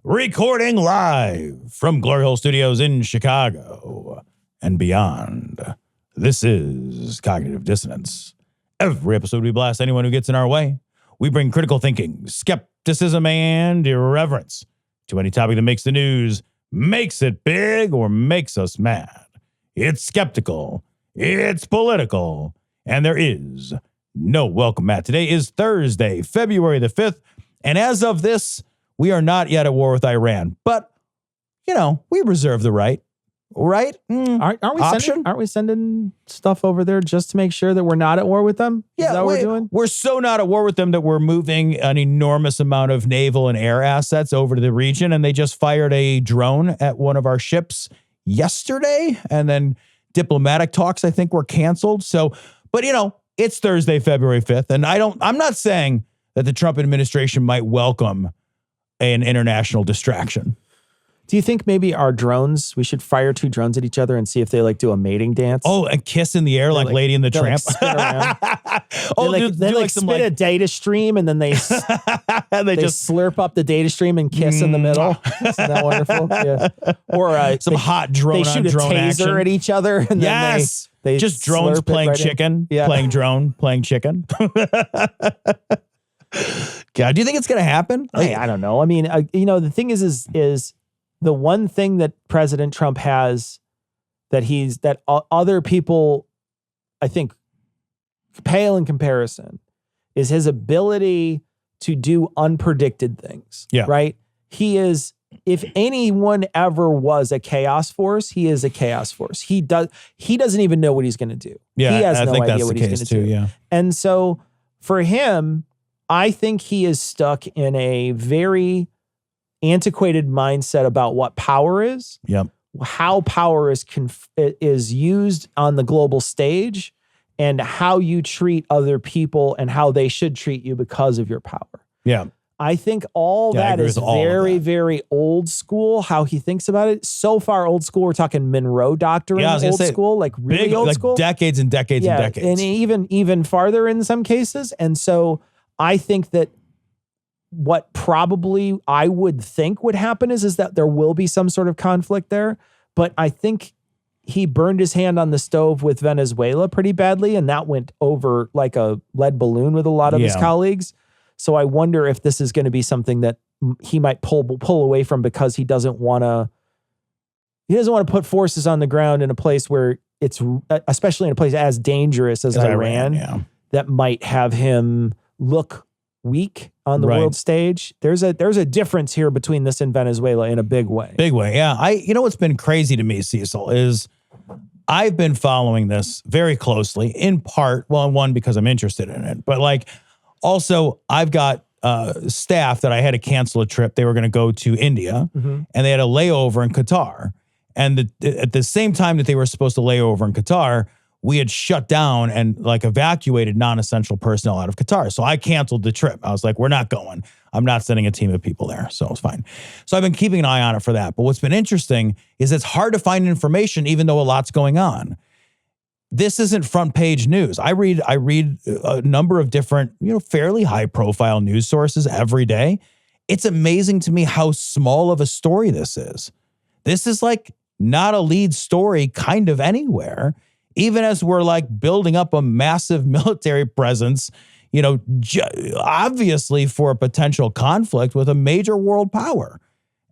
recording live from Glory Hole Studios in Chicago and beyond. This is Cognitive Dissonance. Every episode we blast anyone who gets in our way. We bring critical thinking, skepticism, and irreverence to any topic that makes the news, makes it big, or makes us mad. It's skeptical, it's political, and there is no welcome mat. Today is Thursday, February the 5th, and as of this, we are not yet at war with Iran, but, you know, we reserve the right, right? Aren't we sending stuff over there just to make sure that we're not at war with them? Yeah, is that what we're doing? We're so not at war with them that we're moving an enormous amount of naval and air assets over to the region, and they just fired a drone at one of our ships yesterday, and then diplomatic talks, I think, were canceled. So, but, you know, it's Thursday, February 5th, and I'm not saying that the Trump administration might welcome an international distraction. Do you think maybe our drones, we should fire 2 drones at each other and see if they do a mating dance? Oh, and kiss in the air like Lady and the Tramp? Spin around. They spit a data stream and then they just slurp up the data stream and kiss in the middle. Isn't that wonderful? Yeah. Or some hot drone on drone action. They shoot a taser at each other. And then they just drones playing chicken, playing drone, playing chicken. God, do you think it's going to happen? I don't know. I mean, the thing is the one thing that President Trump has that other people, I think, pale in comparison is his ability to do unpredicted things. Yeah. Right. He is, if anyone ever was a chaos force, he is a chaos force. He doesn't even know what he's going to do. Yeah. He has I no think idea that's what the he's case going to do. Yeah. And so for him, I think he is stuck in a very antiquated mindset about what power is. Yep. How power is used on the global stage, and how you treat other people and how they should treat you because of your power. Yeah. I think all that is very, very old school, how he thinks about it. So far old school, we're talking Monroe Doctrine old school, like really big, old like school. Decades and decades and decades. And even farther in some cases. And so I think that what probably I would think would happen is that there will be some sort of conflict there. But I think he burned his hand on the stove with Venezuela pretty badly, and that went over like a lead balloon with a lot of his colleagues. So I wonder if this is going to be something that he might pull away from because he doesn't want to put forces on the ground in a place where it's, especially in a place as dangerous as Iran, that might have him look weak on the world stage. There's a difference here between this and Venezuela in a big way. Big way, yeah. You know what's been crazy to me, Cecil, is I've been following this very closely, in part, well, one, because I'm interested in it, but like, also, I've got staff that I had to cancel a trip. They were going to go to India, and they had a layover in Qatar. And at the same time that they were supposed to lay over in Qatar, we had shut down and like evacuated non-essential personnel out of Qatar. So I canceled the trip. I was like, we're not going. I'm not sending a team of people there. So it's fine. So I've been keeping an eye on it for that. But what's been interesting is it's hard to find information, even though a lot's going on. This isn't front page news. I read a number of different, fairly high profile news sources every day. It's amazing to me how small of a story this is. This is like not a lead story kind of anywhere, even as we're like building up a massive military presence, obviously for a potential conflict with a major world power.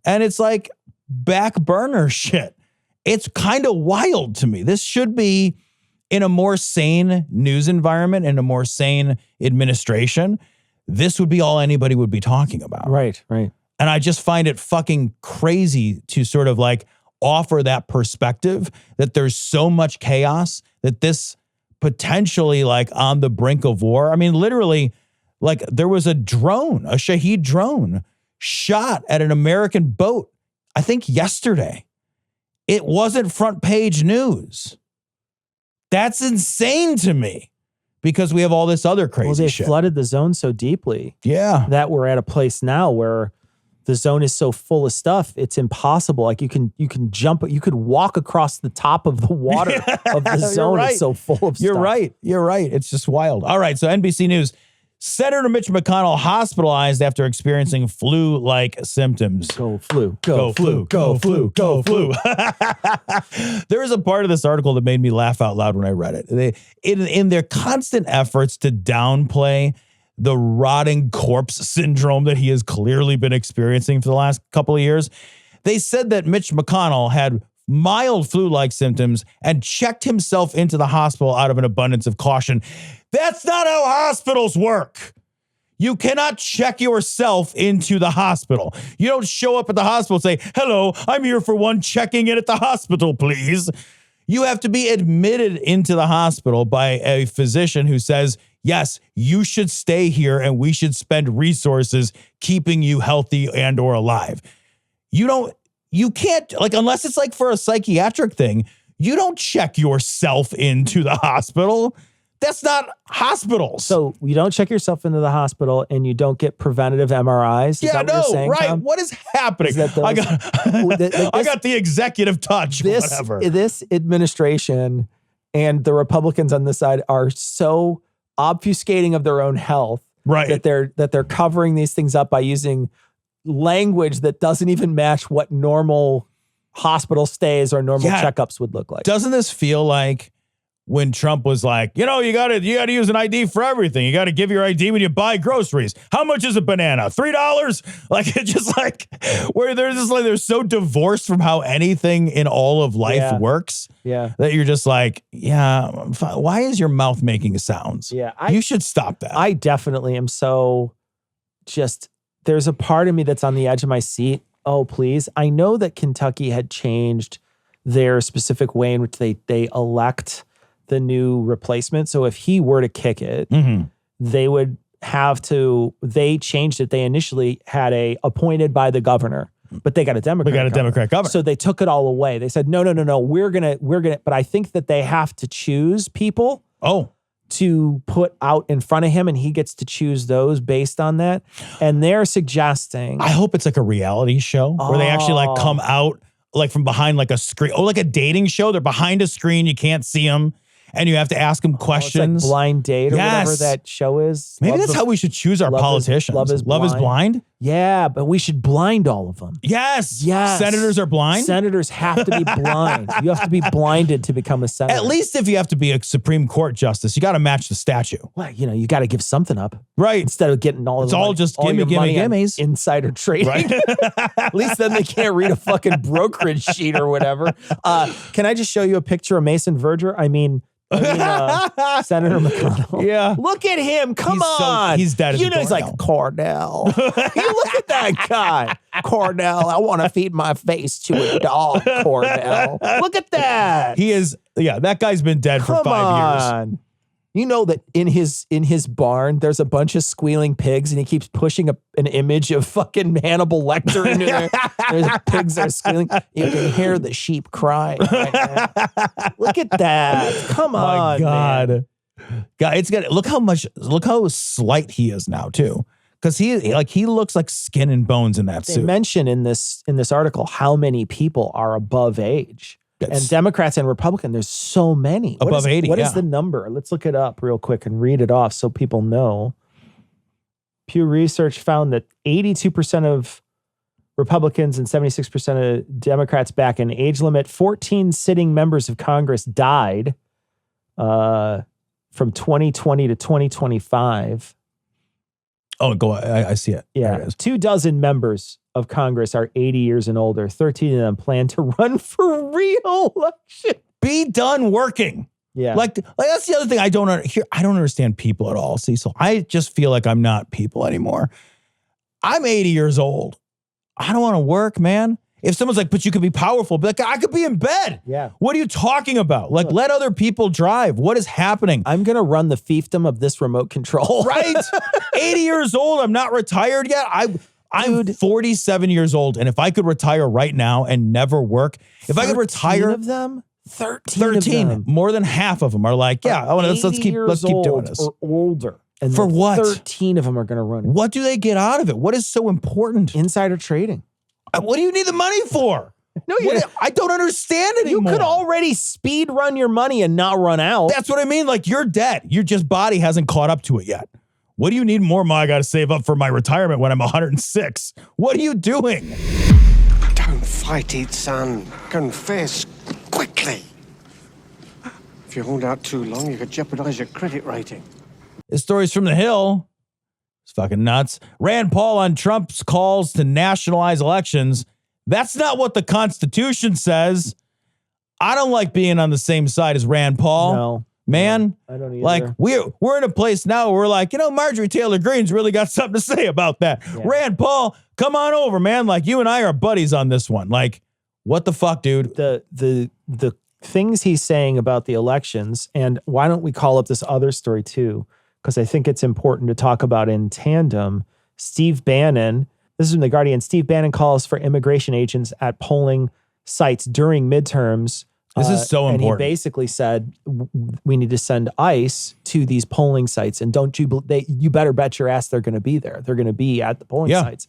And it's like back burner shit. It's kind of wild to me. This should be in a more sane news environment, in a more sane administration. This would be all anybody would be talking about. Right, right. And I just find it fucking crazy to sort of like offer that perspective that there's so much chaos that this potentially like on the brink of war. I mean, literally, like there was a drone, a Shahed drone shot at an American boat, I think yesterday. It wasn't front page news. That's insane to me because we have all this other crazy shit. They flooded the zone so deeply. Yeah. That we're at a place now where the zone is so full of stuff, it's impossible. Like you can jump, you could walk across the top of the water of the zone. Right. It's so full of stuff. You're right. It's just wild. All right. So NBC News, Senator Mitch McConnell hospitalized after experiencing flu-like symptoms. Go flu, go flu, go flu, go flu. There is a part of this article that made me laugh out loud when I read it. In their constant efforts to downplay the rotting corpse syndrome that he has clearly been experiencing for the last couple of years, they said that Mitch McConnell had mild flu-like symptoms and checked himself into the hospital out of an abundance of caution. That's not how hospitals work. You cannot check yourself into the hospital. You don't show up at the hospital and say, hello, I'm here for one checking in at the hospital, please. You have to be admitted into the hospital by a physician who says, yes, you should stay here and we should spend resources keeping you healthy and or alive. You can't, like, unless it's like for a psychiatric thing, you don't check yourself into the hospital. That's not hospitals. So you don't check yourself into the hospital and you don't get preventative MRIs? Yeah, no, right. Tom? What is happening? I got the executive touch, whatever. This administration and the Republicans on this side are so obfuscating of their own health, right? That they're covering these things up by using language that doesn't even match what normal hospital stays or normal checkups would look like. Doesn't this feel like when Trump was like, you gotta use an ID for everything. You gotta give your ID when you buy groceries. How much is a banana? $3? Like, it's just like where they're so divorced from how anything in all of life works. Yeah. That you're just like, why is your mouth making sounds? Yeah. You should stop that. I definitely am so just, there's a part of me that's on the edge of my seat. Oh, please. I know that Kentucky had changed their specific way in which they elect the new replacement. So if he were to kick it, they would have to, they changed it. They initially had appointed by the governor, but they got a Democrat governor. So they took it all away. They said, no, we're going to, but I think that they have to choose people. To put out in front of him, and he gets to choose those based on that. And they're suggesting, I hope it's like a reality show where they actually like come out like from behind like a screen, like a dating show. They're behind a screen, you can't see them, and you have to ask them questions. It's like Blind Date or whatever that show is. Maybe that's how we should choose our politicians. Love is Blind. Yeah, but we should blind all of them. Yes. Senators are blind. Senators have to be blind. You have to be blinded to become a senator. At least if you have to be a Supreme Court justice, you got to match the statue. Well, you got to give something up. Right. Instead of getting all of the just gimmies. Insider trading. Right. At least then they can't read a fucking brokerage sheet or whatever. Can I just show you a picture of Mason Verger? I mean, Senator McConnell. Yeah. Look at him. Come on. He's dead. He's like, Cornell. You look at that guy. Cornell, I want to feed my face to a dog, Cornell. Look at that. He is, that guy's been dead for 5 years. You know that in his barn, there's a bunch of squealing pigs, and he keeps pushing an image of fucking Hannibal Lecter into there. There's pigs that are squealing. You can hear the sheep crying right now. Look at that. Come on, my God. Man. God, look how slight he is now, too. Because he looks like skin and bones in that suit. They mention in this article how many people are above age. And Democrats and Republicans, there's so many. Above 80, What is the number? Let's look it up real quick and read it off so people know. Pew Research found that 82% of Republicans and 76% of Democrats back in age limit. 14 sitting members of Congress died from 2020 to 2025. Oh, go on. I see it. Yeah. There it is. 24 members of Congress are 80 years and older. 13 of them plan to run for re-election. Be done working. Yeah. Like that's the other thing I don't understand people at all. See, so I just feel like I'm not people anymore. I'm 80 years old. I don't want to work, man. If someone's like, but you could be powerful, be like, I could be in bed. Yeah. What are you talking about? Like, let other people drive. What is happening? I'm going to run the fiefdom of this remote control. Right? 80 years old. I'm not retired yet. I'm 47 years old. And if I could retire right now and never work, if I could retire. 13. More than half of them are like, let's keep doing this. Or older. And for what? 13 of them are going to run it. What do they get out of it? What is so important? Insider trading. What do you need the money for? No, I don't understand anymore. You could already speed run your money and not run out. That's what I mean. Like, you're dead. Your body hasn't caught up to it yet. What do you need more money? I got to save up for my retirement when I'm 106. What are you doing? Don't fight it, son. Confess quickly. If you hold out too long, you could jeopardize your credit rating. This story's from The Hill. It's fucking nuts. Rand Paul on Trump's calls to nationalize elections. That's not what the Constitution says. I don't like being on the same side as Rand Paul. No. Man, I don't either. like we're in a place now where we're like, Marjorie Taylor Greene's really got something to say about that. Yeah. Rand Paul, come on over, man. Like, you and I are buddies on this one. Like, what the fuck, dude? The things he's saying about the elections, and why don't we call up this other story too? Because I think it's important to talk about in tandem. Steve Bannon, this is from The Guardian. Steve Bannon calls for immigration agents at polling sites during midterms. This is so important. And he basically said, we need to send ICE to these polling sites. And you better bet your ass they're going to be there. They're going to be at the polling sites.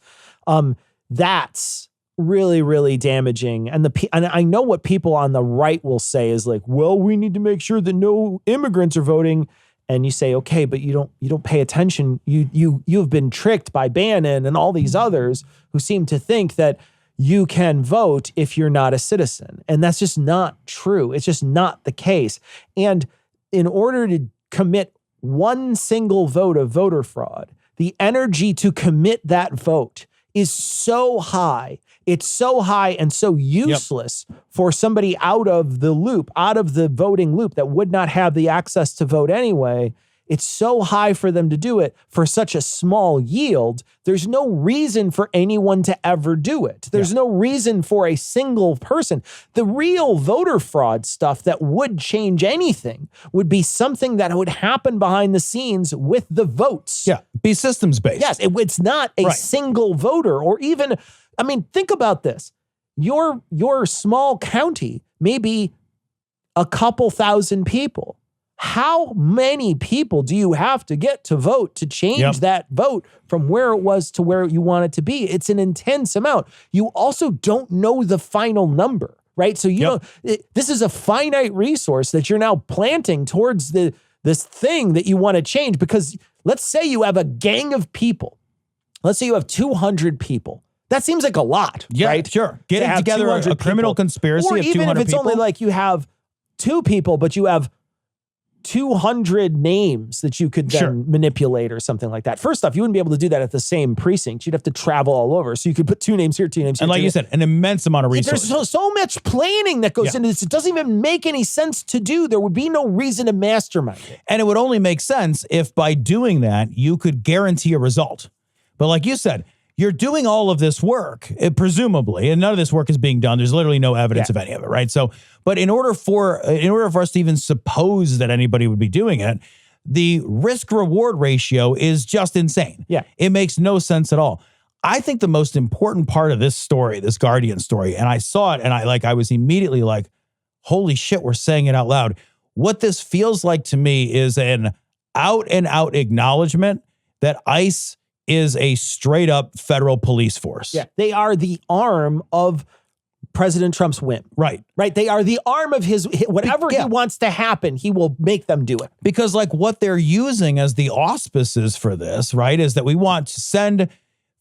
That's really, really damaging. And I know what people on the right will say is like, well, we need to make sure that no immigrants are voting. And you say, okay, but you don't pay attention. You've been tricked by Bannon and all these others who seem to think that you can vote if you're not a citizen. And that's just not true. It's just not the case. And in order to commit one single vote of voter fraud, the energy to commit that vote is so high. It's so high and so useless for somebody out of the loop, out of the voting loop that would not have the access to vote anyway. It's so high for them to do it for such a small yield. There's no reason for anyone to ever do it. There's no reason for a single person. The real voter fraud stuff that would change anything would be something that would happen behind the scenes with the votes. Yeah, be systems based. Yes, it's not a single voter or even, I mean, think about this. Your small county may be a couple thousand people. How many people do you have to get to vote to change that vote from where it was to where you want it to be? It's an intense amount. You also don't know the final number, right? So you know this is a finite resource that you're now planting towards this thing that you want to change. Because let's say you have a gang of people. Let's say you have 200 people. That seems like a lot, right? Sure. Getting together a criminal conspiracy of 200 people. Or even if it's only like you have 2 people, but you have 200 names that you could then manipulate or something like that. First off, you wouldn't be able to do that at the same precinct. You'd have to travel all over. So you could put 2 names here, 2 names here. And like you said, an immense amount of resources. There's so much planning that goes into this. It doesn't even make any sense to do. There would be no reason to mastermind it. And it would only make sense if by doing that, you could guarantee a result. But like you said, you're doing all of this work, presumably, and none of this work is being done. There's literally no evidence of any of it, right? So, but in order for us to even suppose that anybody would be doing it, the risk-reward ratio is just insane. Yeah. It makes no sense at all. I think the most important part of this story, this Guardian story, and I saw it and I was immediately like, holy shit, we're saying it out loud. What this feels like to me is an out and out acknowledgement that ICE is a straight up federal police force. Yeah. They are the arm of President Trump's whim. Right. Right. They are the arm of his, whatever he wants to happen, he will make them do it. Because like what they're using as the auspices for this, right, is that we want to send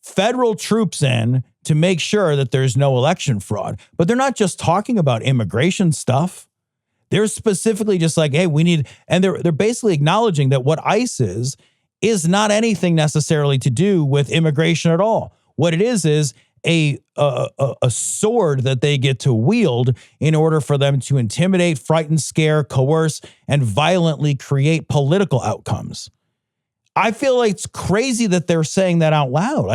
federal troops in to make sure that there's no election fraud. But they're not just talking about immigration stuff. They're specifically just like, hey, we need, and they're basically acknowledging that what ICE is not anything necessarily to do with immigration at all. What it is a sword that they get to wield in order for them to intimidate, frighten, scare, coerce, and violently create political outcomes. I feel like it's crazy that they're saying that out loud.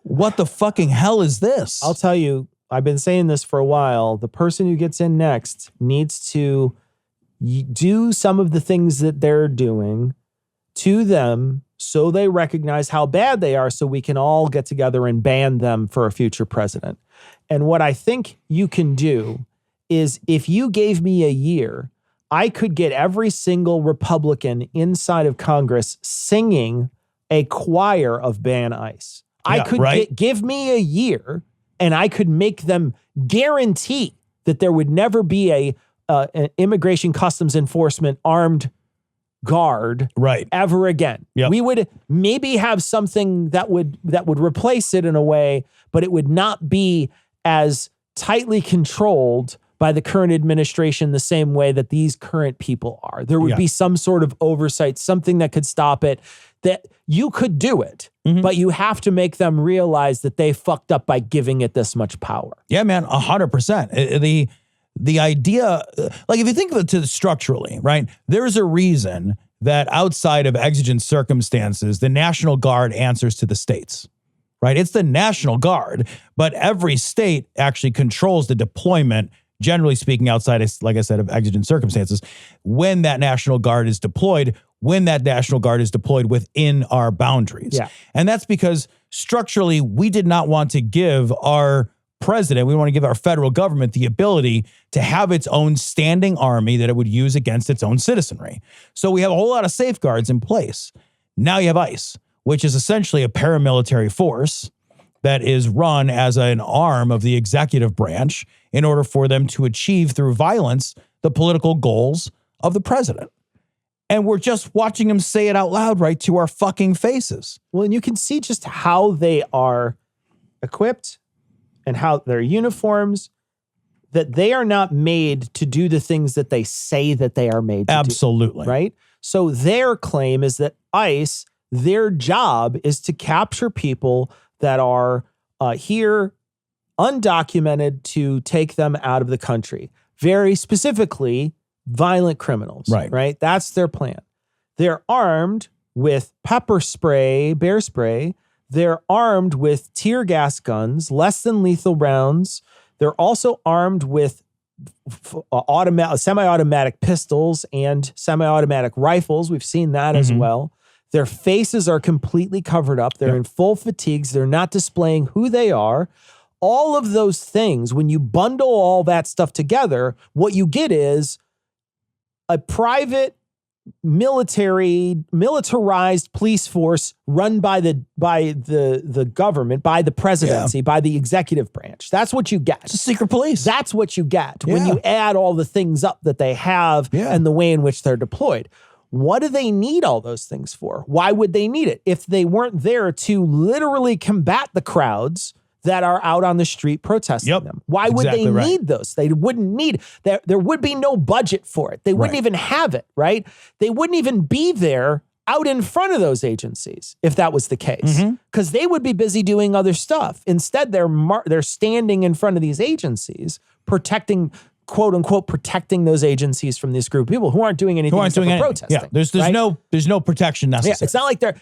What the fucking hell is this? I'll tell you, I've been saying this for a while. The person who gets in next needs to do some of the things that they're doing to them so they recognize how bad they are so we can all get together and ban them for a future president. And what I think you can do is if you gave me a year, I could get every single Republican inside of Congress singing a choir of ban ICE. I could give me a year and I could make them guarantee that there would never be an immigration customs enforcement armed guard ever again. Yep. We would maybe have something that would replace it in a way, but it would not be as tightly controlled by the current administration the same way that these current people are. There would be some sort of oversight, something that could stop it, that you could do it, but you have to make them realize that they fucked up by giving it this much power. Yeah, man, 100%. The idea, like if you think of it structurally, right, there's a reason that outside of exigent circumstances, the National Guard answers to the states, right? It's the National Guard, but every state actually controls the deployment, generally speaking, outside of, like I said, of exigent circumstances, when that National Guard is deployed, within our boundaries. Yeah. And that's because structurally, we did not want to give our president, we want to give our federal government the ability to have its own standing army that it would use against its own citizenry. So we have a whole lot of safeguards in place. Now you have ICE, which is essentially a paramilitary force that is run as an arm of the executive branch in order for them to achieve through violence the political goals of the president. And we're just watching him say it out loud right to our fucking faces. Well, and you can see just how they are equipped and how their uniforms, that they are not made to do the things that they say that they are made to Absolutely. do. Right? So their claim is that ICE, their job is to capture people that are here undocumented to take them out of the country. Very specifically, violent criminals. Right? That's their plan. They're armed with pepper spray, bear spray. They're armed with tear gas guns, less than lethal rounds. They're also armed with semi-automatic pistols and semi-automatic rifles. We've seen that as well. Their faces are completely covered up. They're in full fatigues. They're not displaying who they are. All of those things, when you bundle all that stuff together, what you get is a private militarized police force run by the government, by the presidency, by the executive branch. That's what you get. It's a secret police. That's what you get when you add all the things up that they have and the way in which they're deployed. What do they need all those things for? Why would they need it if they weren't there to literally combat the crowds that are out on the street protesting them? Why would they need those? They wouldn't need that. There would be no budget for it. They wouldn't even have it, right? They wouldn't even be there out in front of those agencies if that was the case, because they would be busy doing other stuff. Instead, they're standing in front of these agencies, protecting, quote unquote, protecting those agencies from this group of people who aren't doing anything except for protesting. Yeah, there's no protection necessary. Yeah,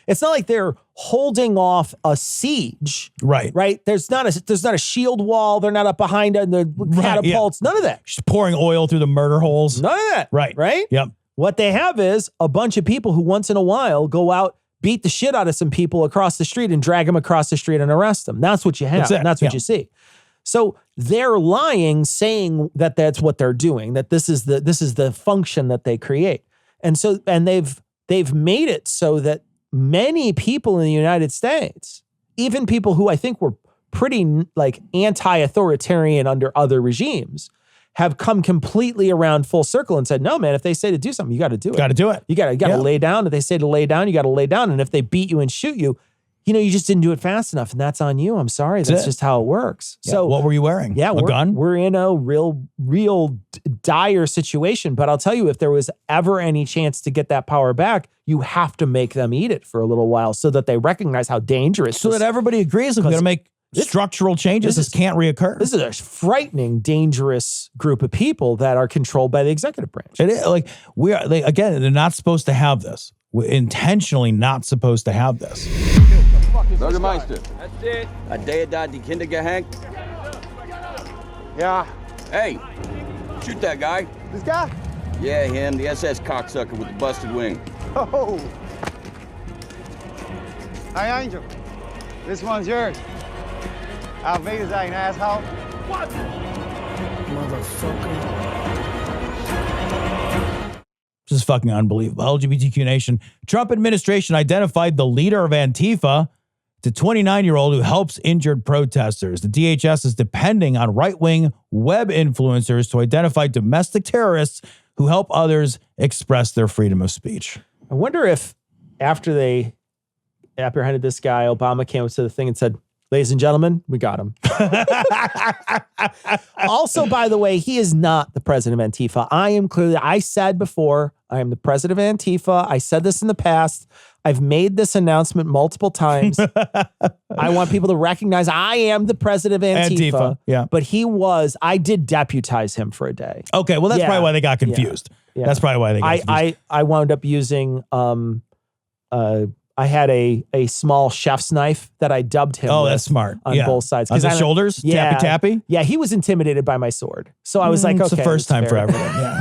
it's not like they're holding off a siege. Right. There's not a shield wall. They're not up behind the catapults. None of that. Just pouring oil through the murder holes. None of that. Right. Yep. What they have is a bunch of people who once in a while go out, beat the shit out of some people across the street and drag them across the street and arrest them. That's what you have. And that's what you see. So they're lying, saying that that's what they're doing, that this is the function that they create. And they've made it so that many people in the United States, even people who I think were pretty like anti-authoritarian under other regimes, have come completely around full circle and said, no, man, if they say to do something, you got to do it. Got to do it. You got to lay down. If they say to lay down, you got to lay down. And if they beat you and shoot you, you just didn't do it fast enough, and that's on you. I'm sorry. That's just how it works. Yeah. So what were you wearing? Yeah, a gun? We're in a real dire situation. But I'll tell you, if there was ever any chance to get that power back, you have to make them eat it for a little while so that they recognize how dangerous. So that everybody agrees we're going to make structural changes. This can't reoccur. This is a frightening, dangerous group of people that are controlled by the executive branch. It is like they're not supposed to have this. We're intentionally not supposed to have this. Bürgermeister. That's it. A day da die Kinder gehängt? Yeah. Hey, shoot that guy. This guy? Yeah, him, the SS cocksucker with the busted wing. Oh. Hey, Angel. This one's yours. I'll meet his ain't asshole. What? Motherfucker. This is fucking unbelievable. LGBTQ Nation. Trump administration identified the leader of Antifa, the 29-year-old who helps injured protesters. The DHS is depending on right-wing web influencers to identify domestic terrorists who help others express their freedom of speech. I wonder if after they apprehended this guy, Obama came up to the thing and said, ladies and gentlemen, we got him. Also, by the way, he is not the president of Antifa. I said before, I am the president of Antifa. I said this in the past. I've made this announcement multiple times. I want people to recognize I am the president of Antifa. Yeah. But I did deputize him for a day. Okay, well, that's probably why they got confused. Yeah. That's probably why they got confused. I wound up using I had a small chef's knife that I dubbed him. Oh, that's smart. On both sides. On the shoulders? Yeah. Tappy? Yeah, he was intimidated by my sword. So I was like, okay. It's the first time for everyone. Yeah.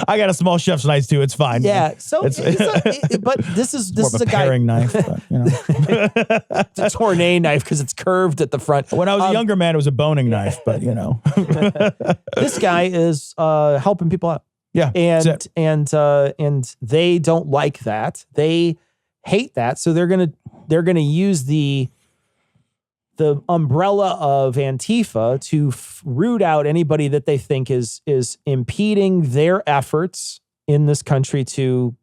I got a small chef's knife too. It's fine. Yeah. So, but this is a paring knife. But, it's a tournay knife because it's curved at the front. When I was a younger man, it was a boning knife. But this guy is helping people out. Yeah, and they don't like that. They hate that. So they're gonna use the umbrella of Antifa to root out anybody that they think is impeding their efforts in this country to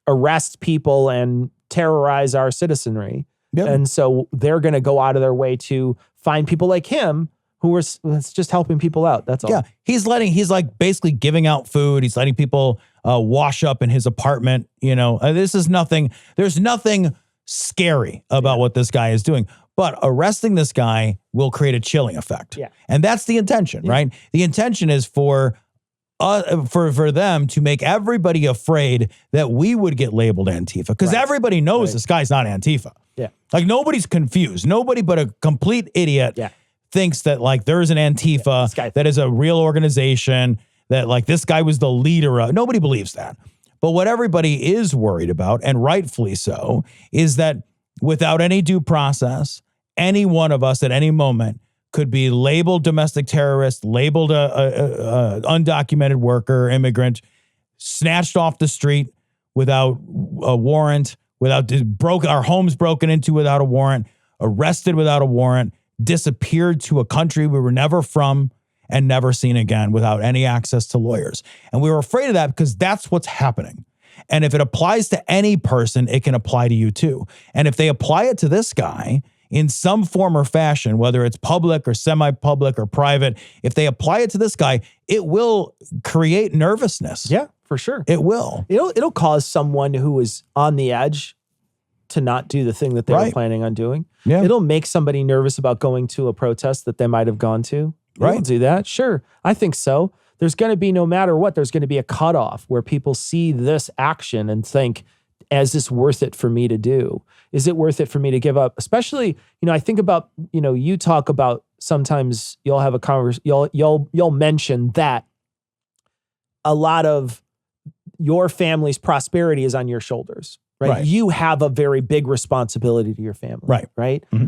arrest people and terrorize our citizenry. Yep. And so they're gonna go out of their way to find people like him who are just helping people out. That's all. Yeah. He's like basically giving out food. He's letting people wash up in his apartment. This is nothing. There's nothing scary about what this guy is doing. But arresting this guy will create a chilling effect. Yeah. And that's the intention, right? The intention is for them to make everybody afraid that we would get labeled Antifa. Because everybody knows this guy's not Antifa. Yeah. Like nobody's confused. Nobody but a complete idiot thinks that like there is an Antifa that is a real organization, that like this guy was the leader of. Nobody believes that. But what everybody is worried about, and rightfully so, is that without any due process, any one of us at any moment could be labeled domestic terrorist, labeled a undocumented worker, immigrant, snatched off the street without a warrant, our homes broken into without a warrant, arrested without a warrant, disappeared to a country we were never from and never seen again without any access to lawyers. And we were afraid of that because that's what's happening. And if it applies to any person, it can apply to you too. And if they apply it to this guy in some form or fashion, whether it's public or semi-public or private, if they apply it to this guy, it will create nervousness. Yeah, for sure. It will. It'll cause someone who is on the edge to not do the thing that they were planning on doing. Yeah. It'll make somebody nervous about going to a protest that they might have gone to. It'll do that. Sure. I think so. There's going to be, no matter what, there's going to be a cutoff where people see this action and think, is this worth it for me to do? Is it worth it for me to give up? Especially, I think about, you talk about sometimes you'll have a conversation, you'll mention that a lot of your family's prosperity is on your shoulders. Right? You have a very big responsibility to your family. Right. Mm-hmm.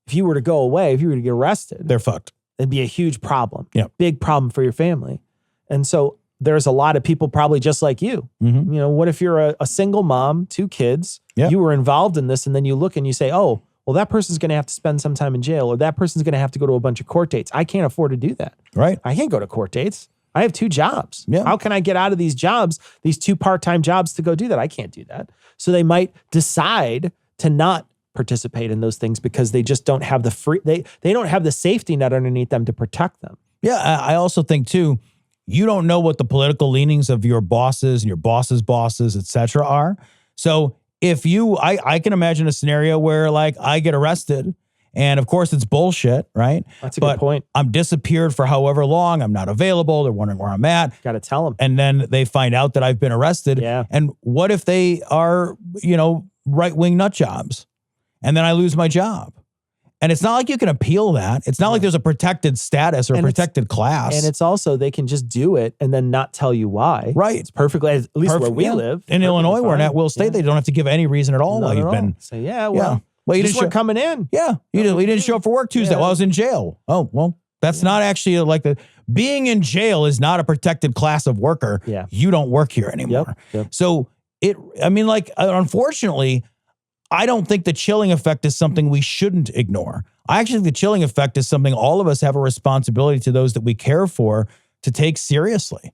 If you were to go away, if you were to get arrested, they're fucked. It'd be a huge problem. Yeah. Big problem for your family. And so there's a lot of people probably just like you. Mm-hmm. What if you're a single mom, 2 kids, you were involved in this, and then you look and you say, oh, well, that person's going to have to spend some time in jail, or that person's going to have to go to a bunch of court dates. I can't afford to do that. Right. I can't go to court dates. I have 2 jobs. Yeah. How can I get out of these jobs, these 2 part-time jobs, to go do that? I can't do that. So they might decide to not participate in those things because they just don't have the they don't have the safety net underneath them to protect them. Yeah. I also think too, you don't know what the political leanings of your bosses and your boss's bosses, et cetera, are. So if I can imagine a scenario where like I get arrested, and of course it's bullshit, right? That's a good point. I'm disappeared for however long. I'm not available. They're wondering where I'm at. Got to tell them. And then they find out that I've been arrested. Yeah. And what if they are, right-wing nut jobs? And then I lose my job. And it's not like you can appeal that. It's not like there's a protected status or a protected class. And it's also, they can just do it and then not tell you why. Right. It's perfectly, at least where we live. In Illinois, we're in at Will State. They don't have to give any reason at all while you've been. So well, you just weren't coming in. Yeah. You didn't show up for work Tuesday. Well, I was in jail. Oh, well, that's not actually like being in jail is not a protected class of worker. Yeah. You don't work here anymore. Yep. So unfortunately, I don't think the chilling effect is something we shouldn't ignore. I actually think the chilling effect is something all of us have a responsibility to those that we care for to take seriously.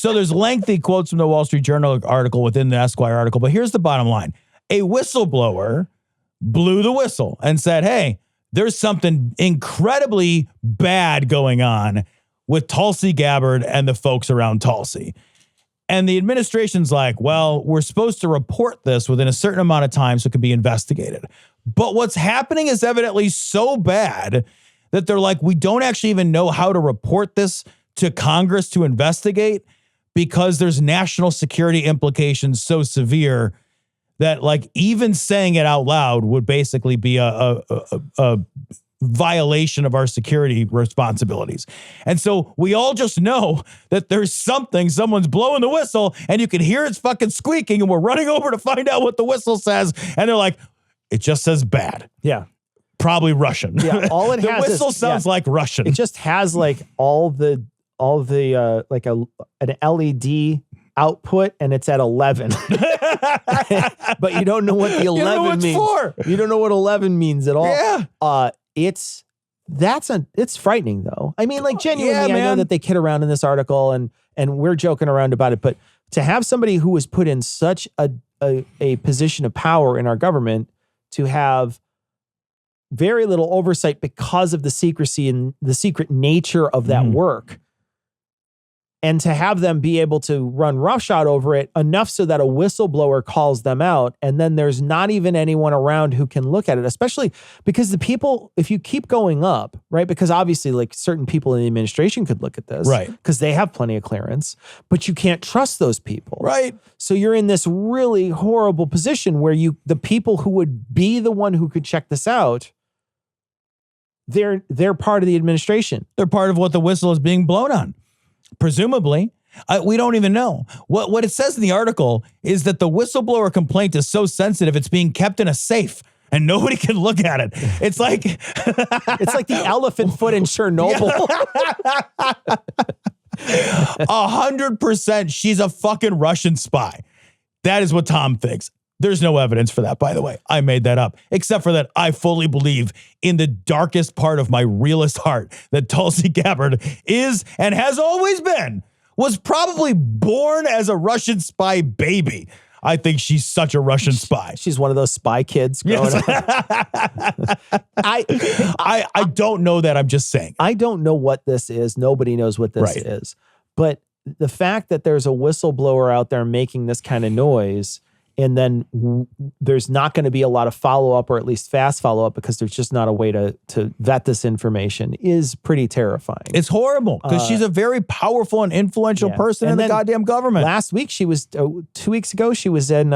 So there's lengthy quotes from the Wall Street Journal article within the Esquire article, but here's the bottom line. A whistleblower blew the whistle and said, hey, there's something incredibly bad going on with Tulsi Gabbard and the folks around Tulsi. And the administration's like, well, we're supposed to report this within a certain amount of time so it can be investigated. But what's happening is evidently so bad that they're like, we don't actually even know how to report this to Congress to investigate because there's national security implications so severe that like even saying it out loud would basically be a violation of our security responsibilities. And so we all just know that there's someone's blowing the whistle and you can hear it's fucking squeaking and we're running over to find out what the whistle says. And they're like, it just says bad. Yeah. Probably Russian. Yeah. All it the has whistle sounds like Russian. It just has like all the like an LED output and it's at 11. But you don't know what the 11 means. For. You don't know what 11 means at all. Yeah. It's frightening though. I mean, like genuinely, Yeah, I know man. that they kid around in this article and we're joking around about it, but to have somebody who was put in such a position of power in our government to have very little oversight because of the secrecy and the secret nature of that work. And to have them be able to run roughshod over it enough so that a whistleblower calls them out. And then there's not even anyone around who can look at it, especially because the people, if you keep going up, right? Because obviously like certain people in the administration could look at this. Right. Because they have plenty of clearance, but you can't trust those people. Right. So you're in this really horrible position where the people who would be the one who could check this out, they're part of the administration. They're part of what the whistle is being blown on. Presumably, we don't even know. What it says in the article is that the whistleblower complaint is so sensitive, it's being kept in a safe and nobody can look at it. It's like it's like the elephant foot in Chernobyl. 100% she's a fucking Russian spy. That is what Tom thinks. There's no evidence for that, by the way. I made that up. Except for that I fully believe in the darkest part of my realist heart that Tulsi Gabbard is and has always been, was probably born as a Russian spy baby. I think she's such a Russian spy. She's one of those spy kids growing up. I don't know that. I'm just saying. I don't know what this is. Nobody knows what this is. But the fact that there's a whistleblower out there making this kind of noise, and then there's not going to be a lot of follow-up, or at least fast follow-up, because there's just not a way to vet this information, is pretty terrifying. It's horrible because she's a very powerful and influential person in the goddamn government. Last week, she was 2 weeks ago, she was in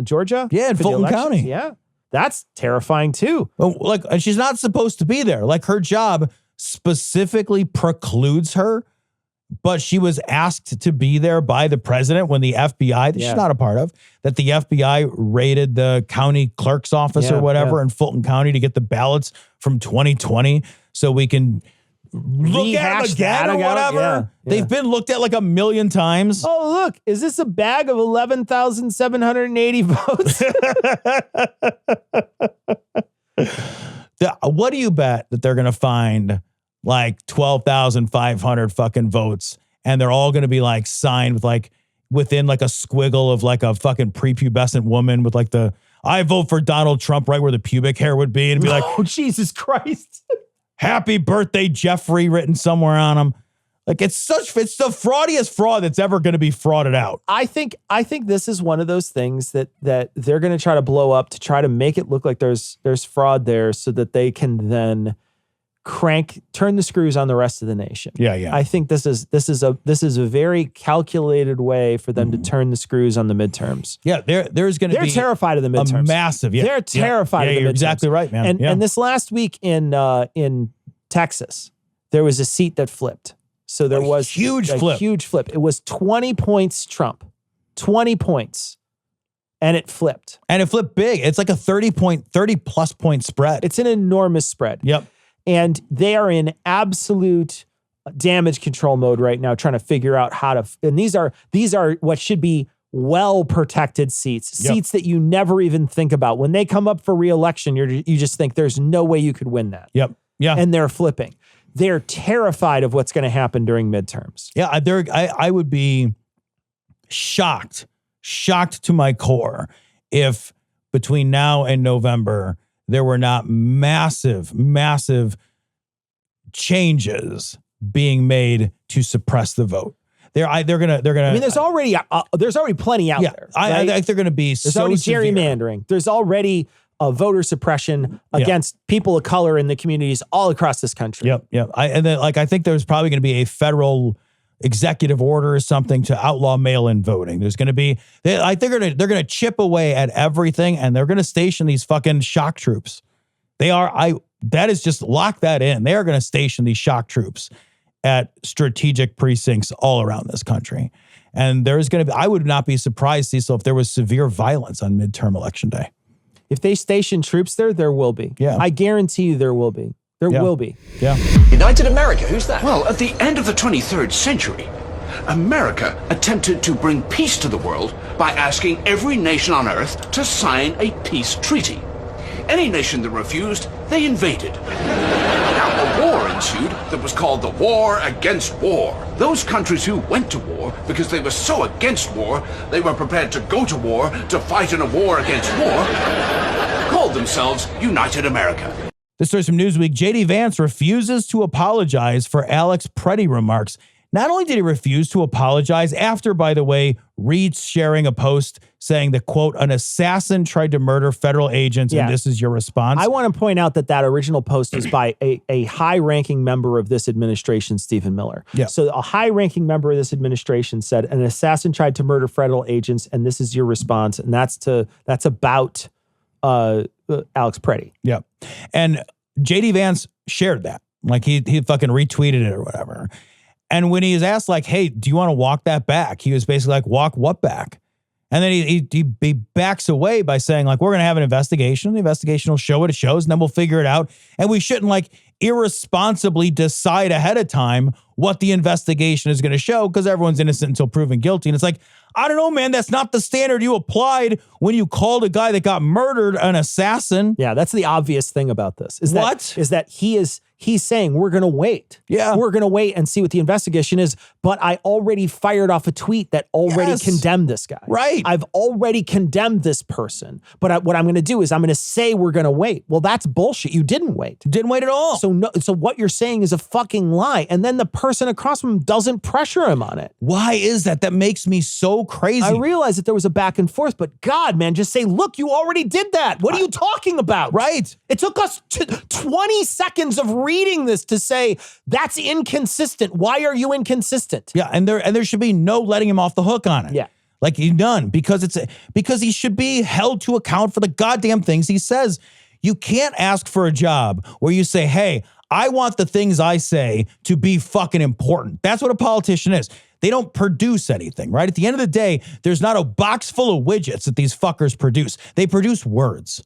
Georgia. Yeah, in for the Fulton elections. County. Yeah, that's terrifying too. Like, and she's not supposed to be there. Like, her job specifically precludes her, but she was asked to be there by the president when the FBI, that she's not a part of, that the FBI raided the county clerk's office or whatever in Fulton County to get the ballots from 2020 so we can look at them again or whatever. Yeah. They've been looked at like 1 million times. Oh, look, is this a bag of 11,780 votes? What do you bet that they're going to find like 12,500 fucking votes and they're all going to be like signed with like within like a squiggle of like a fucking prepubescent woman with like the I vote for Donald Trump right where the pubic hair would be and be like, oh, Jesus Christ. Happy birthday, Jeffrey, written somewhere on them. Like it's the fraudiest fraud that's ever going to be frauded out. I think this is one of those things that they're going to try to blow up to try to make it look like there's fraud there so that they can then turn the screws on the rest of the nation. Yeah. I think this is a very calculated way for them to turn the screws on the midterms. Yeah, there's going to be terrified of the midterms. A massive, yeah. They're terrified of the midterms. You're exactly right, man. And this last week in Texas, there was a seat that flipped. So there was a huge flip. It was 20 points Trump. 20 points. And it flipped. And it flipped big. It's like a 30 plus point spread. It's an enormous spread. Yep. And they are in absolute damage control mode right now, trying to figure out how to. And these are what should be well-protected seats, seats that you never even think about. When they come up for re-election, you just think there's no way you could win that. Yep. Yeah. And they're flipping. they're terrified of what's going to happen during midterms. Yeah, I would be shocked to my core if between now and November there were not massive changes being made to suppress the vote. They're gonna. I mean, there's already plenty out there. I think they're gonna be. There's already gerrymandering. There's already voter suppression against people of color in the communities all across this country. Yep. I think there's probably going to be a federal executive order or something to outlaw mail-in voting. There's going to be. They're going to chip away at everything, and they're going to station these fucking shock troops. They are. That is just lock that in. They are going to station these shock troops at strategic precincts all around this country. And there's going to be, I would not be surprised, Cecil, if there was severe violence on midterm election day. If they station troops there will be. Yeah. I guarantee you there will be. There will be. Yeah. United America, who's that? Well, at the end of the 23rd century, America attempted to bring peace to the world by asking every nation on earth to sign a peace treaty. Any nation that refused, they invaded. Now, a war ensued that was called the War Against War. Those countries who went to war, because they were so against war, they were prepared to go to war to fight in a war against war, called themselves United America. This story's from Newsweek. J.D. Vance refuses to apologize for Alex Pretti remarks. Not only did he refuse to apologize after, by the way, sharing a post saying that, quote, an assassin tried to murder federal agents, and this is your response. I want to point out that original post was by a high-ranking member of this administration, Stephen Miller. Yeah. So a high-ranking member of this administration said, an assassin tried to murder federal agents, and this is your response. And that's about Alex Pretti. Yeah. And J.D. Vance shared that. Like he fucking retweeted it or whatever. And when he was asked, like, hey, do you want to walk that back? He was basically like, walk what back? And then he backs away by saying, like, we're going to have an investigation. The investigation will show what it shows, and then we'll figure it out. And we shouldn't, like, irresponsibly decide ahead of time what the investigation is going to show because everyone's innocent until proven guilty. And it's like, I don't know, man. That's not the standard you applied when you called a guy that got murdered an assassin. Yeah, that's the obvious thing about this. Is that he's saying we're going to wait. Yeah. We're going to wait and see what the investigation is. But I already fired off a tweet that already condemned this guy. Right. I've already condemned this person. But what I'm going to do is I'm going to say we're going to wait. Well, that's bullshit. You didn't wait. Didn't wait at all. So what you're saying is a fucking lie. And then the person across from him doesn't pressure him on it. Why is that? That makes me so crazy. I realize that there was a back and forth, but God, man, just say, look, you already did that. What are you talking about? Right. It took us 20 seconds of reading this to say that's inconsistent. Why are you inconsistent? Yeah, and there should be no letting him off the hook on it. Yeah. Like he's done because he should be held to account for the goddamn things he says. You can't ask for a job where you say, hey, I want the things I say to be fucking important. That's what a politician is. They don't produce anything, right? At the end of the day, there's not a box full of widgets that these fuckers produce. They produce words.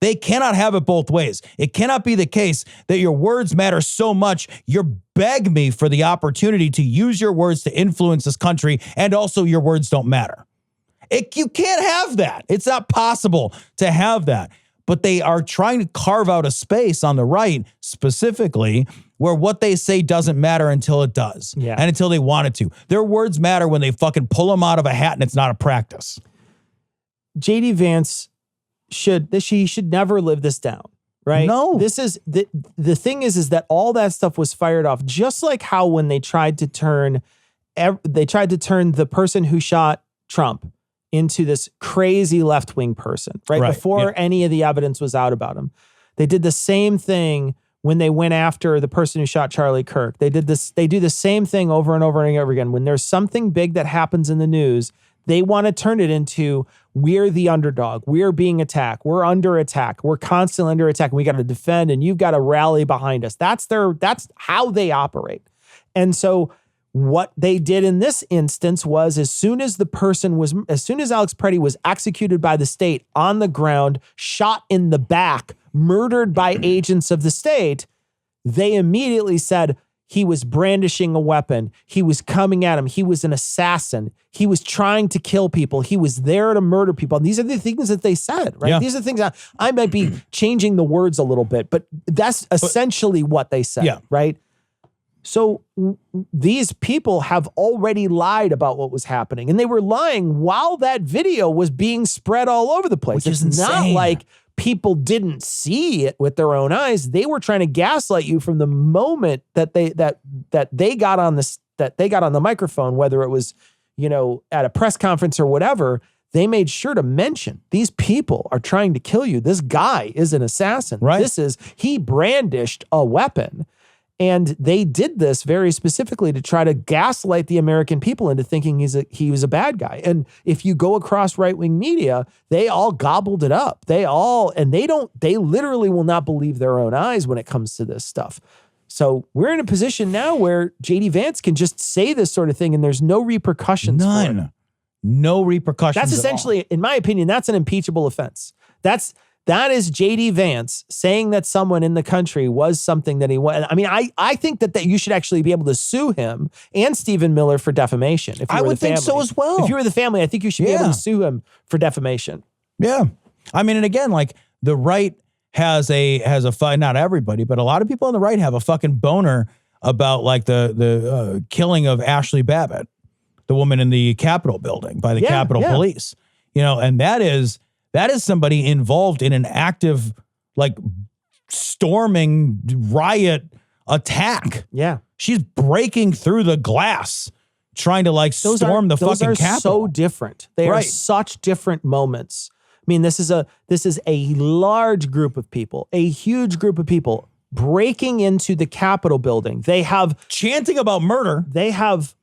They cannot have it both ways. It cannot be the case that your words matter so much, you beg me for the opportunity to use your words to influence this country, and also your words don't matter. You can't have that. It's not possible to have that. But they are trying to carve out a space on the right, specifically, where what they say doesn't matter until it does. Yeah. And until they want it to. Their words matter when they fucking pull them out of a hat and it's not a practice. J.D. Vance should never live this down, right? No. This is the thing is that all that stuff was fired off, just like how when they tried to turn the person who shot Trump into this crazy left-wing person, right? Before any of the evidence was out about him. They did the same thing when they went after the person who shot Charlie Kirk. They do the same thing over and over and over again. When there's something big that happens in the news, they want to turn it into, we're the underdog. We're being attacked. We're under attack. We're constantly under attack. And we got to defend, and you've got to rally behind us. That's how they operate. And so what they did in this instance was, as soon as Alex Pretti was executed by the state on the ground, shot in the back, murdered by agents of the state, they immediately said he was brandishing a weapon. He was coming at him. He was an assassin. He was trying to kill people. He was there to murder people. And these are the things that they said, right? Yeah. These are the things I might be changing the words a little bit, but that's essentially what they said, Yeah. right? So these people have already lied about what was happening, and they were lying while that video was being spread all over the place. Which is it's not insane. like people didn't see it with their own eyes. They were trying to gaslight you from the moment that they got on the microphone, whether it was, at a press conference or whatever. They made sure to mention these people are trying to kill you. This guy is an assassin. Right. He brandished a weapon. And they did this very specifically to try to gaslight the American people into thinking he was a bad guy. And if you go across right-wing media, they all gobbled it up. They literally will not believe their own eyes when it comes to this stuff. So we're in a position now where J.D. Vance can just say this sort of thing and there's no repercussions. None. No repercussions. That's essentially, in my opinion, that's an impeachable offense. That is J.D. Vance saying that someone in the country was something that he was. I mean, I think that you should actually be able to sue him and Stephen Miller for defamation. If you I were would the think family. so as well. If you were the family, I think you should be able to sue him for defamation. Yeah. I mean, and again, like the right has a fight, not everybody, but a lot of people on the right have a fucking boner about like the killing of Ashley Babbitt, the woman in the Capitol building by the Capitol Police, and that is somebody involved in an active, like, storming riot attack. Yeah. She's breaking through the glass, trying to storm the fucking Those are Capitol. so different. They are such different moments. I mean, this is a large group of people, a huge group of people breaking into the Capitol building. They have chanting about murder. They have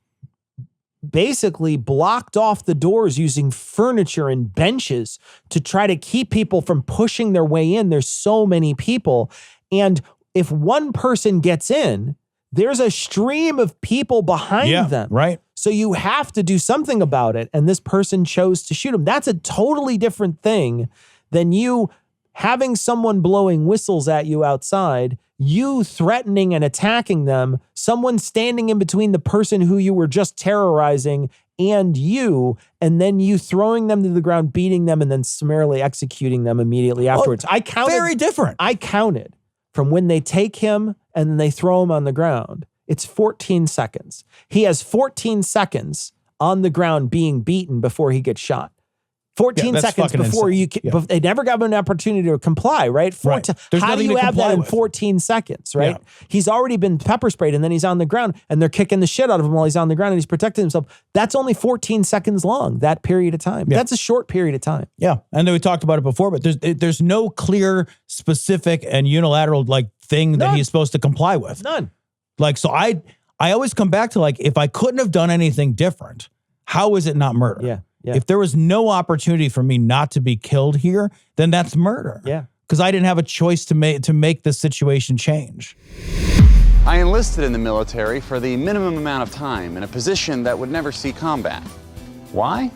basically blocked off the doors using furniture and benches to try to keep people from pushing their way in. There's so many people. And if one person gets in, there's a stream of people behind them. Right. So you have to do something about it. And this person chose to shoot him. That's a totally different thing than you having someone blowing whistles at you outside, you threatening and attacking them, someone standing in between the person who you were just terrorizing and you, and then you throwing them to the ground, beating them, and then summarily executing them immediately afterwards. I counted. Very different. I counted from when they take him and then they throw him on the ground. It's 14 seconds. He has 14 seconds on the ground being beaten before he gets shot. 14 seconds before insane. they never got an opportunity to comply, right? Right. There's How do nothing you to have that comply in with. 14 seconds, right? Yeah. He's already been pepper sprayed and then he's on the ground and they're kicking the shit out of him while he's on the ground and he's protecting himself. That's only 14 seconds long, that period of time. Yeah. That's a short period of time. Yeah. And then we talked about it before, but there's no clear, specific, and unilateral thing that he's supposed to comply with. None. So I always come back to if I couldn't have done anything different, how is it not murder? Yeah. Yeah. If there was no opportunity for me not to be killed here, then that's murder. Yeah. Because I didn't have a choice to make the situation change. I enlisted in the military for the minimum amount of time in a position that would never see combat. Why?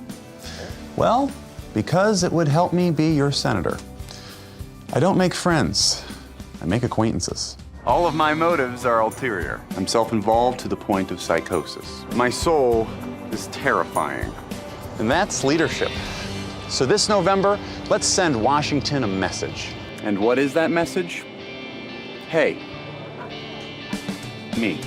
Well, because it would help me be your senator. I don't make friends, I make acquaintances. All of my motives are ulterior. I'm self-involved to the point of psychosis. My soul is terrifying. And that's leadership. So this November, let's send Washington a message. And what is that message? Hey, me.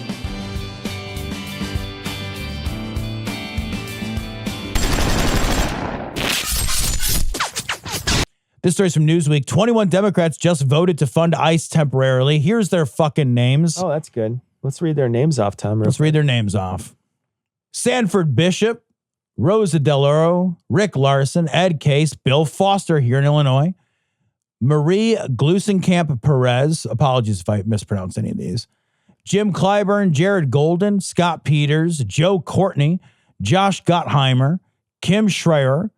This story's from Newsweek. 21 Democrats just voted to fund ICE temporarily. Here's their fucking names. Oh, that's good. Let's read their names off, Tom. Let's read their names off. Sanford Bishop, Rosa DeLauro, Rick Larson, Ed Case, Bill Foster here in Illinois, Marie Glusenkamp Perez, apologies if I mispronounced any of these, Jim Clyburn, Jared Golden, Scott Peters, Joe Courtney, Josh Gottheimer, Kim Schreier,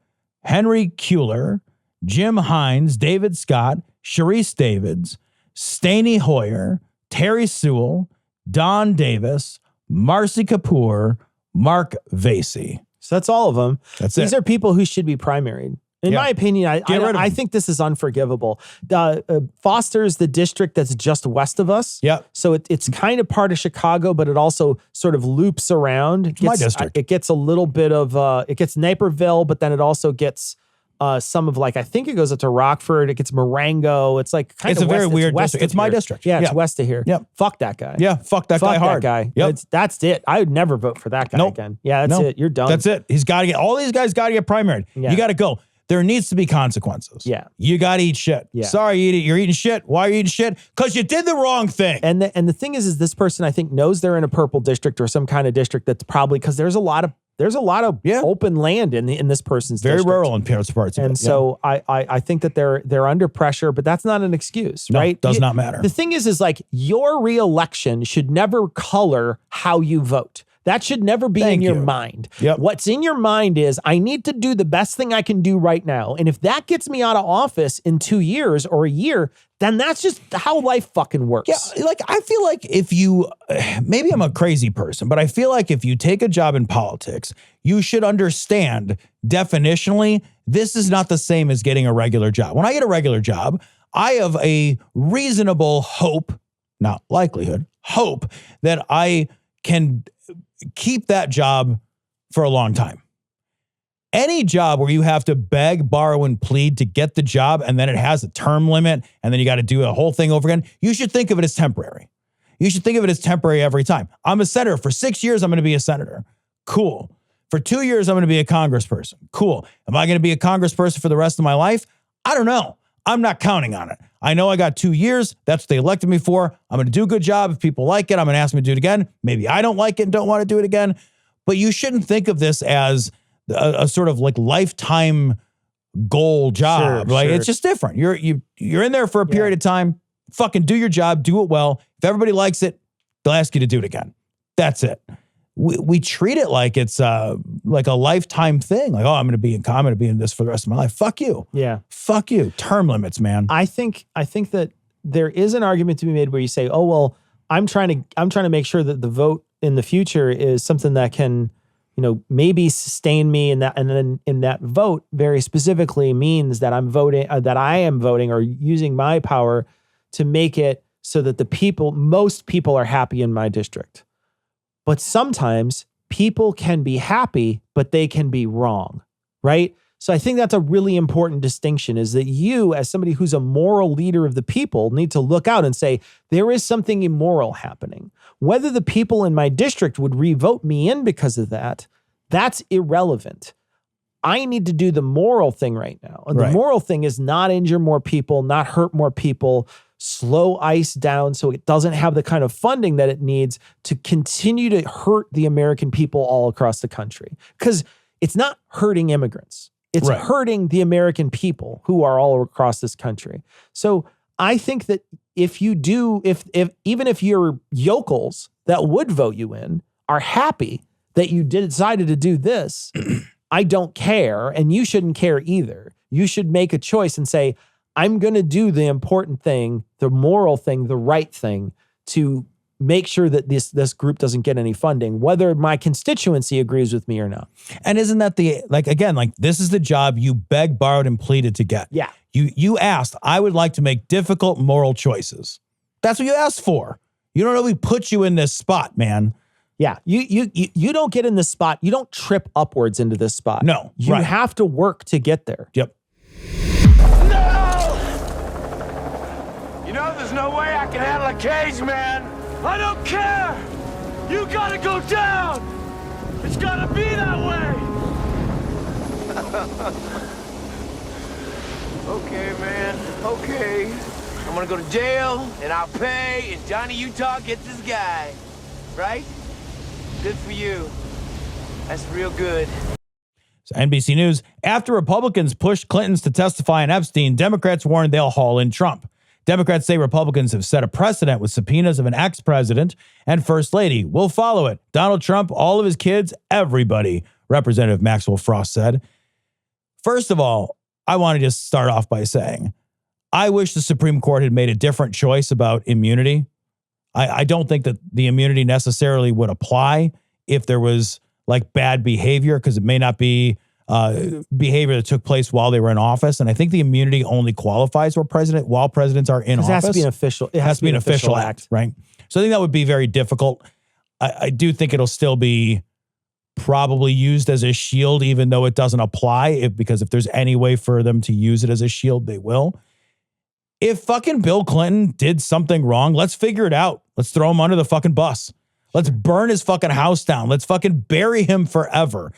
Henry Kuehler, Jim Hines, David Scott, Sharice Davids, Steny Hoyer, Terry Sewell, Don Davis, Marcy Kapoor, Mark Vasey. So that's all of them. These it. are people who should be primaried. In my opinion, I think this is unforgivable. Foster's the district that's just west of us. Yep. So it's kind of part of Chicago, but it also sort of loops around. It's my district. It gets a little bit of, it gets Naperville, but then it also gets some of like, I think it goes up to Rockford. It gets Marengo. It's like kind It's of a very weird west district. It's my district. Yeah, it's Yeah. west of here. Yep. Fuck that guy. Yeah, fuck that guy hard. That guy. Yep. That's it. I would never vote for that guy Nope. again. Yeah, that's No. it. You're done. That's it. He's got to get, all these guys got to get primaried. Yeah. You got to go. There needs to be consequences. Yeah. You got to eat shit. Yeah. Sorry, you're eating shit. Why are you eating shit? Because you did the wrong thing. And the thing is this person, I think, knows they're in a purple district or some kind of district that's probably, because there's a lot of open land in this person's Very district. rural in parts of it. And Yeah. so I think that they're under pressure, but that's not an excuse, No, right? does not matter. The thing is like your reelection should never color how you vote. That should never be in your mind. Yep. What's in your mind is I need to do the best thing I can do right now. And if that gets me out of office in 2 years or a year, then that's just how life fucking works. Yeah, like I feel like if you, maybe I'm a crazy person, but I feel like if you take a job in politics, you should understand definitionally, this is not the same as getting a regular job. When I get a regular job, I have a reasonable hope, not likelihood, hope that I can keep that job for a long time. Any job where you have to beg, borrow, and plead to get the job, and then it has a term limit, and then you got to do the whole thing over again, you should think of it as temporary. You should think of it as temporary every time. I'm a senator. For 6 years, I'm going to be a senator. Cool. For 2 years, I'm going to be a congressperson. Cool. Am I going to be a congressperson for the rest of my life? I don't know. I'm not counting on it. I know I got 2 years. That's what they elected me for. I'm going to do a good job. If people like it, I'm going to ask them to do it again. Maybe I don't like it and don't want to do it again. But you shouldn't think of this as a sort of like lifetime goal job. Sure. It's just different. You're in there for a period of time. Fucking do your job. Do it well. If everybody likes it, they'll ask you to do it again. That's it. We treat it like it's like a lifetime thing. Like, oh, I'm going to be in this for the rest of my life. Fuck you. Yeah. Fuck you. Term limits, man. I think that there is an argument to be made where you say, oh, well, I'm trying to make sure that the vote in the future is something that can, maybe sustain me, and then in that vote very specifically means that I am voting or using my power to make it so that most people are happy in my district. But sometimes people can be happy, but they can be wrong, right? So I think that's a really important distinction, is that you, as somebody who's a moral leader of the people, need to look out and say, there is something immoral happening. Whether the people in my district would re-vote me in because of that, that's irrelevant. I need to do the moral thing right now. And the moral thing is not injure more people, not hurt more people, slow ICE down so it doesn't have the kind of funding that it needs to continue to hurt the American people all across the country. Because it's not hurting immigrants. It's hurting the American people who are all across this country. So I think that if even if your yokels that would vote you in are happy that you decided to do this, I don't care, and you shouldn't care either. You should make a choice and say, I'm going to do the important thing, the moral thing, the right thing to make sure that this group doesn't get any funding, whether my constituency agrees with me or not. And isn't that this is the job you begged, borrowed, and pleaded to get. Yeah. You asked, I would like to make difficult moral choices. That's what you asked for. You don't know we put you in this spot, man. Yeah, you don't get in this spot. You don't trip upwards into this spot. No, you have to work to get there. Yep. No! There's no way I can handle a cage, man. I don't care. You gotta go down. It's gotta be that way. Okay, man. Okay. I'm gonna go to jail, and I'll pay, and Johnny Utah gets this guy. Right? Good for you. That's real good. So NBC News, after Republicans pushed Clintons to testify on Epstein, Democrats warned they'll haul in Trump. Democrats say Republicans have set a precedent with subpoenas of an ex-president and first lady. We'll follow it. Donald Trump, all of his kids, everybody, Representative Maxwell Frost said. First of all, I want to just start off by saying, I wish the Supreme Court had made a different choice about immunity. I don't think that the immunity necessarily would apply if there was like bad behavior, because it may not be behavior that took place while they were in office. And I think the immunity only qualifies while presidents are in office. It has to be an official. It has to be an official act, right? So I think that would be very difficult. I do think it'll still be probably used as a shield, even though it doesn't apply, because if there's any way for them to use it as a shield, they will. If fucking Bill Clinton did something wrong, let's figure it out. Let's throw him under the fucking bus. Let's burn his fucking house down. Let's fucking bury him forever.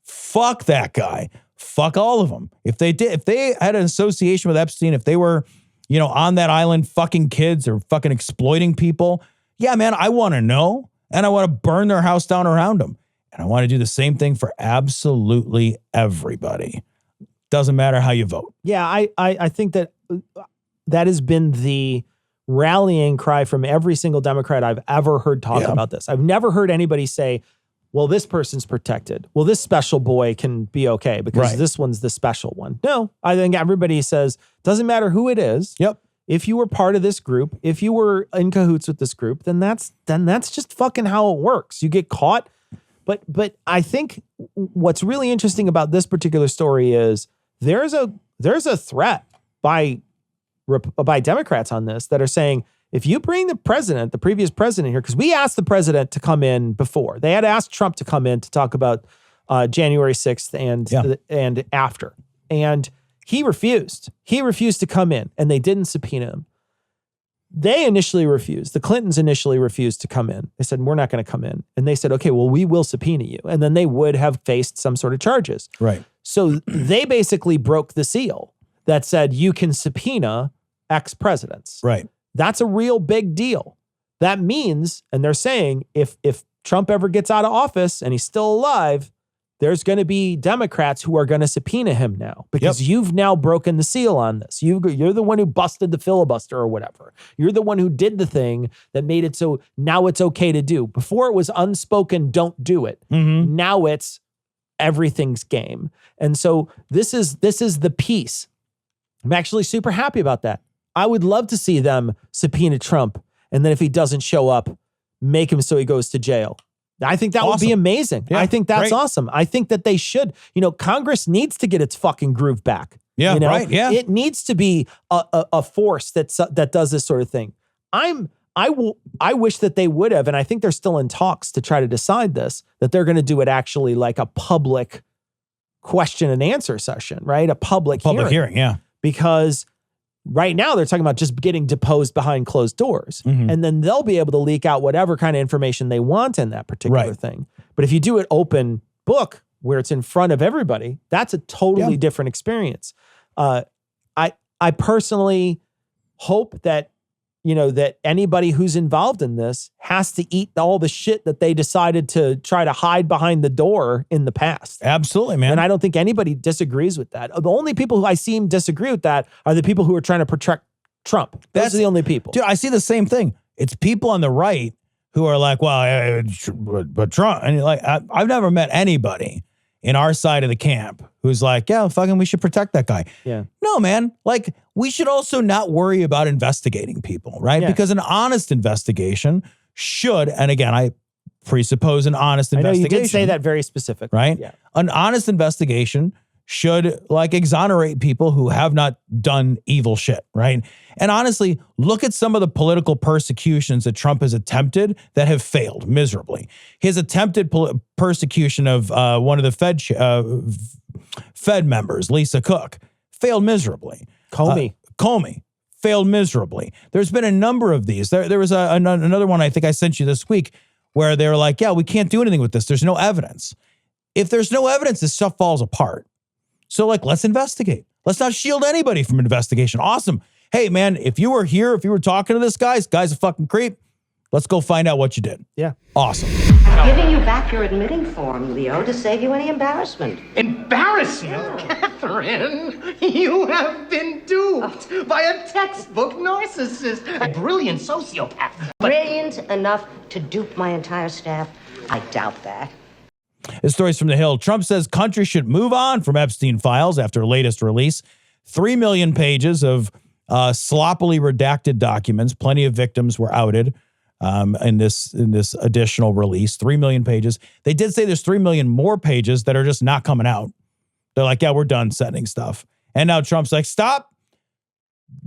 Fuck that guy. Fuck all of them. If they had an association with Epstein, if they were, on that island fucking kids or fucking exploiting people, yeah, man, I want to know. And I want to burn their house down around them. And I want to do the same thing for absolutely everybody. Doesn't matter how you vote. Yeah, I think that has been the rallying cry from every single Democrat I've ever heard talk about this. I've never heard anybody say, well, this person's protected. Well, this special boy can be okay because this one's the special one. No, I think everybody says, doesn't matter who it is. Yep. If you were part of this group, if you were in cahoots with this group, then that's just fucking how it works. You get caught. But I think what's really interesting about this particular story is there's a threat by Democrats on this that are saying, if you bring the previous president here, because we asked the president to come in before. They had asked Trump to come in to talk about January 6th and after. And he refused. He refused to come in, and they didn't subpoena him. They initially refused. The Clintons initially refused to come in. They said, we're not going to come in. And they said, okay, well, we will subpoena you. And then they would have faced some sort of charges. Right. So they basically broke the seal that said you can subpoena ex-presidents. Right. That's a real big deal. That means, and they're saying, if Trump ever gets out of office and he's still alive, there's going to be Democrats who are going to subpoena him now because you've now broken the seal on this. You're the one who busted the filibuster or whatever. You're the one who did the thing that made it so now it's okay to do. Before it was unspoken, don't do it. Mm-hmm. Now it's everything's game. And so this is the piece. I'm actually super happy about that. I would love to see them subpoena Trump, and then if he doesn't show up, make him so he goes to jail. I think that would be amazing. Yeah, I think that's great. awesome. I think that they should. Congress needs to get its fucking groove back. Yeah, right. Yeah, it needs to be a force that does this sort of thing. I wish that they would have, and I think they're still in talks to try to decide this, that they're going to do it actually like a public question and answer session, right? A public hearing, yeah. Because right now they're talking about just getting deposed behind closed doors. Mm-hmm. And then they'll be able to leak out whatever kind of information they want in that particular thing. But if you do it open book where it's in front of everybody, that's a totally different experience. I personally hope that, that anybody who's involved in this has to eat all the shit that they decided to try to hide behind the door in the past. Absolutely, man. And I don't think anybody disagrees with that. The only people who I see disagree with that are the people who are trying to protect Trump. Those are the only people. Dude, I see the same thing. It's people on the right who are like, well, but Trump. And I've never met anybody in our side of the camp who's like, yeah, fucking, we should protect that guy. Yeah. No, man. We should also not worry about investigating people, right? Yeah. Because an honest investigation should, and again, I presuppose an honest investigation. I know you did say that very specific. Right? Yeah. An honest investigation should exonerate people who have not done evil shit, right? And honestly, look at some of the political persecutions that Trump has attempted that have failed miserably. His attempted persecution of one of the Fed members, Lisa Cook, failed miserably. Comey failed miserably. There's been a number of these. There was another one I think I sent you this week where they were like, yeah, we can't do anything with this. There's no evidence. If there's no evidence, this stuff falls apart. So let's investigate. Let's not shield anybody from investigation. Awesome. Hey, man, if you were here, if you were talking to this guy's a fucking creep, let's go find out what you did. Yeah. Awesome. I'm giving you back your admitting form, Leo, to save you any embarrassment. Embarrassment? Catherine, you have been duped by a textbook narcissist, a brilliant sociopath. Brilliant enough to dupe my entire staff? I doubt that. This story's from The Hill. Trump says country should move on from Epstein files after latest release. 3 million pages of sloppily redacted documents. Plenty of victims were outed in this additional release. 3 million pages. They did say there's 3 million more pages that are just not coming out. They're like, yeah, we're done sending stuff. And now Trump's like, stop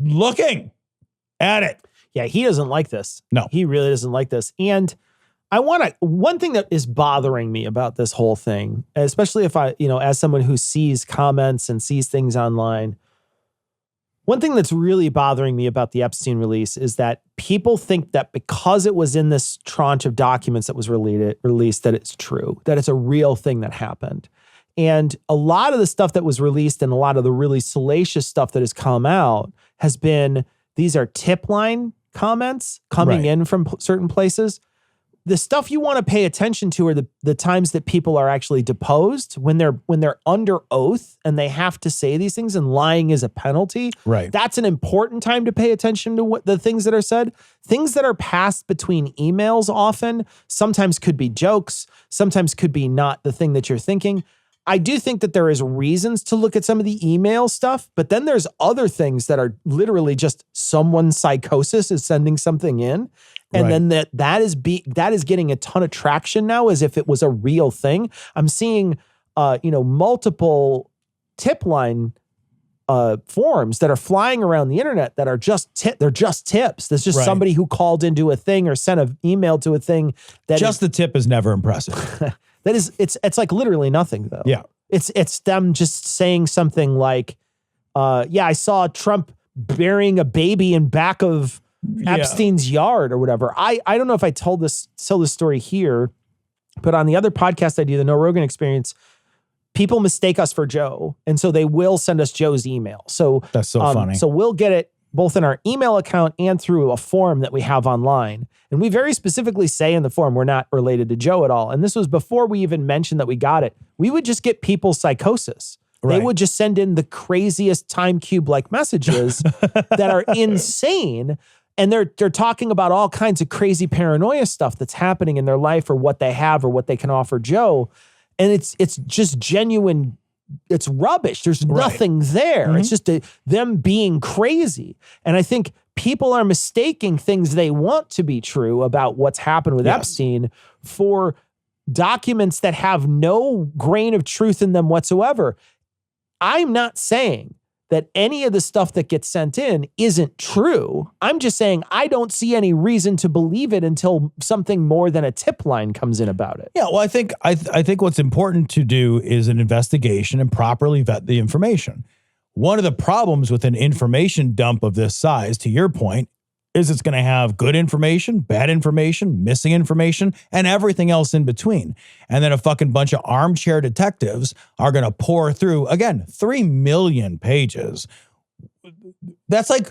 looking at it. Yeah, he doesn't like this. No. He really doesn't like this. And one thing that is bothering me about this whole thing, especially if I, as someone who sees comments and sees things online, one thing that's really bothering me about the Epstein release is that people think that because it was in this tranche of documents that was released, that it's true, that it's a real thing that happened. And a lot of the stuff that was released and a lot of the really salacious stuff that has come out has been, these are tip line comments coming in from certain places. The stuff you want to pay attention to are the times that people are actually deposed, when they're under oath and they have to say these things and lying is a penalty. Right. That's an important time to pay attention to what the things that are said. Things that are passed between emails often sometimes could be jokes, sometimes could be not the thing that you're thinking. I do think that there is reasons to look at some of the email stuff, but then there's other things that are literally just someone's psychosis is sending something in. And then that is getting a ton of traction now as if it was a real thing. I'm seeing, multiple tip line forms that are flying around the internet that are they're just tips. There's just somebody who called into a thing or sent an email to a thing. The tip is never impressive. It's like literally nothing though. Yeah. It's them just saying something like, I saw Trump burying a baby in back of Epstein's yard or whatever. I don't know if I tell this story here, but on the other podcast I do, the No Rogan Experience, people mistake us for Joe. And so they will send us Joe's email. So that's so funny. So we'll get it both in our email account and through a form that we have online. And we very specifically say in the form, we're not related to Joe at all. And this was before we even mentioned that we got it. We would just get people's psychosis. They would just send in the craziest time cube-like messages that are insane. And they're talking about all kinds of crazy paranoia stuff that's happening in their life or what they have or what they can offer Joe. And it's just genuine. It's rubbish. There's nothing there. It's just them being crazy. And I think people are mistaking things they want to be true about what's happened with Epstein for documents that have no grain of truth in them whatsoever. I'm not saying that any of the stuff that gets sent in isn't true. I'm just saying I don't see any reason to believe it until something more than a tip line comes in about it. Yeah, well, I think what's important to do is an investigation and properly vet the information. One of the problems with an information dump of this size, to your point, is it's going to have good information, bad information, missing information, and everything else in between. And then a fucking bunch of armchair detectives are going to pour through, again, 3 million pages. That's like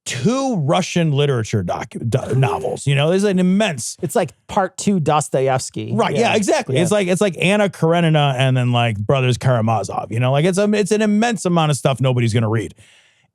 2 Russian literature novels. There's an immense. It's like part 2 Dostoevsky. Right. Yeah, exactly. Yeah. It's like Anna Karenina and then like Brothers Karamazov. It's an immense amount of stuff nobody's going to read.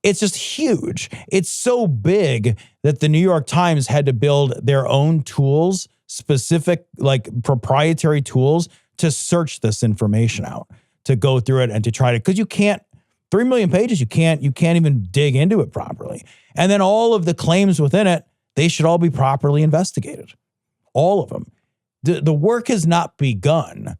It's just huge. It's so big that the New York Times had to build their own tools, specific, like proprietary tools to search this information out, to go through it and to try to, because you can't, 3 million pages, you can't even dig into it properly. And then all of the claims within it, they should all be properly investigated. All of them. The work has not begun,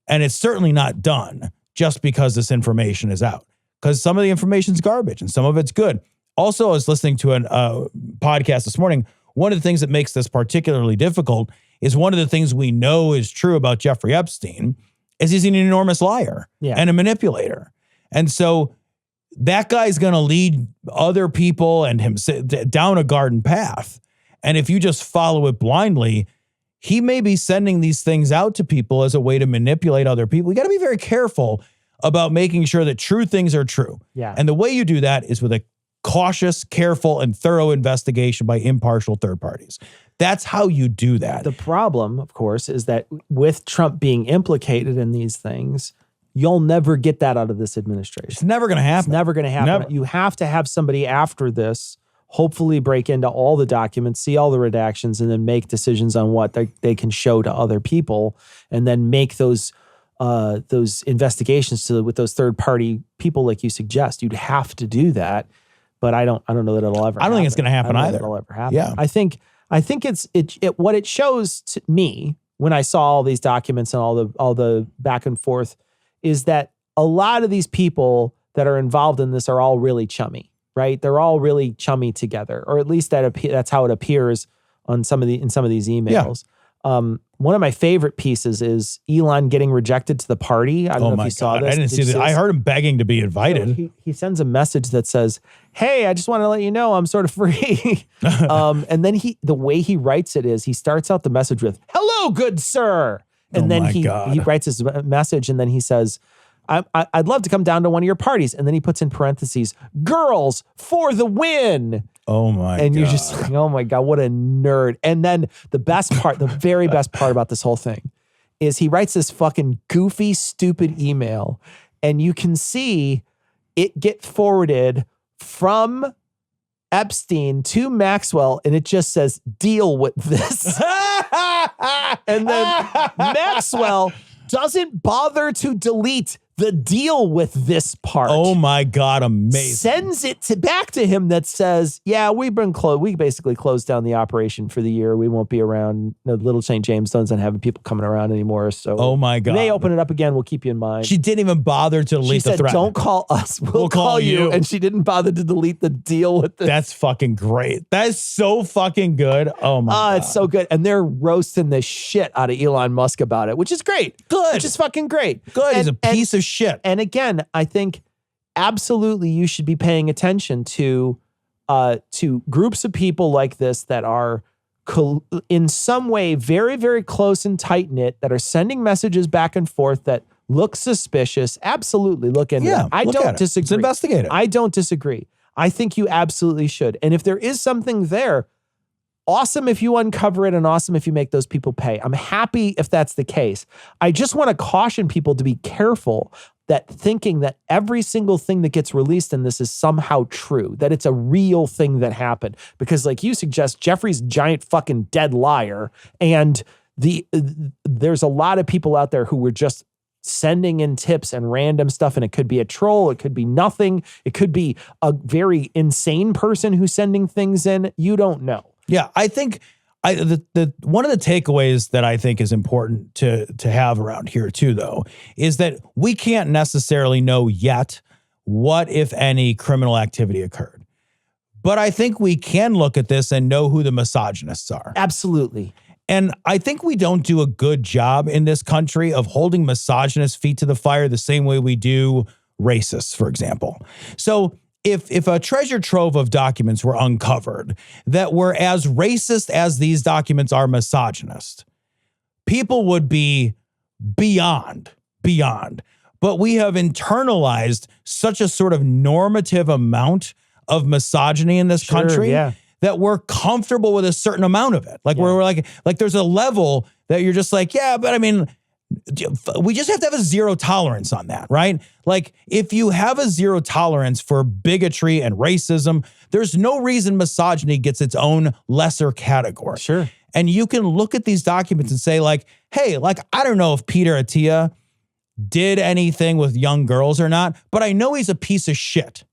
and it's certainly not done just because this information is out. Because some of the information's garbage and some of it's good. Also, I was listening to a podcast this morning. One of the things that makes this particularly difficult is one of the things we know is true about Jeffrey Epstein is he's an enormous liar and a manipulator. And so that guy's going to lead other people and him down a garden path. And if you just follow it blindly, he may be sending these things out to people as a way to manipulate other people. You got to be very careful about making sure that true things are true. Yeah. And the way you do that is with a cautious, careful, and thorough investigation by impartial third parties. That's how you do that. The problem, of course, is that with Trump being implicated in these things, you'll never get that out of this administration. It's never going to happen. It's never going to happen. Never. You have to have somebody after this hopefully break into all the documents, see all the redactions, and then make decisions on what they can show to other people, and then make those investigations with those third party people like you suggest. You'd have to do that, but I don't know that it'll ever. I don't think it's going to happen either. It'll ever happen. Yeah, I think it's what it shows to me when I saw all these documents and all the back and forth is that a lot of these people that are involved in this are all really chummy, right? They're all really chummy together, or at least that's how it appears on in some of these emails. One of my favorite pieces is Elon getting rejected to the party. I don't know if you saw this. I didn't see that. I heard him begging to be invited. He sends a message that says, "Hey, I just want to let you know I'm sort of free." And then the way he writes it is he starts out the message with, "Hello, good sir." And then he writes his message and then he says, I'd love to come down to one of your parties. And then he puts in parentheses, "Girls for the win." Oh my God. And you're just like, oh my God, what a nerd. And then the best part, the very best part about this whole thing is he writes this fucking goofy, stupid email. And you can see it get forwarded from Epstein to Maxwell. And it just says, "Deal with this." And then Maxwell doesn't bother to delete the "deal with this" part. Oh my God, amazing. Sends it back to him that says, "Yeah, we basically closed down the operation for the year. We won't be around. No, Little St. James doesn't have people coming around anymore. So oh my God, when they open it up again, we'll keep you in mind." She didn't even bother to delete the threat. "Don't call us. We'll call you." And she didn't bother to delete the "deal with this." That's fucking great. That is so fucking good. Oh my God. It's so good. And they're roasting the shit out of Elon Musk about it, which is great. Good. Which is fucking great. Good. He's a piece of shit. And again, I think absolutely you should be paying attention to groups of people like this that are in some way very, very close and tight-knit, that are sending messages back and forth that look suspicious. Absolutely look into it. I don't disagree. Let's investigate it. I don't disagree. I think you absolutely should. And if there is something there, awesome if you uncover it and awesome if you make those people pay. I'm happy if that's the case. I just want to caution people to be careful that thinking that every single thing that gets released in this is somehow true, that it's a real thing that happened. Because like you suggest, Jeffrey's a giant fucking dead liar. And there's a lot of people out there who were just sending in tips and random stuff, and it could be a troll, it could be nothing, it could be a very insane person who's sending things in. You don't know. Yeah, I think the one of the takeaways that I think is important to have around here too, though, is that we can't necessarily know yet what, if any, criminal activity occurred. But I think we can look at this and know who the misogynists are. Absolutely. And I think we don't do a good job in this country of holding misogynists' feet to the fire the same way we do racists, for example. So if a treasure trove of documents were uncovered that were as racist as these documents are misogynist, people would be beyond. But we have internalized such a sort of normative amount of misogyny in this country that we're comfortable with a certain amount of it. Like we're like there's a level that you're just like, yeah, but I mean, we just have to have a zero tolerance on that, right? Like if you have a zero tolerance for bigotry and racism, there's no reason misogyny gets its own lesser category. Sure. And you can look at these documents and say like, hey, like, I don't know if Peter Attia did anything with young girls or not, but I know he's a piece of shit.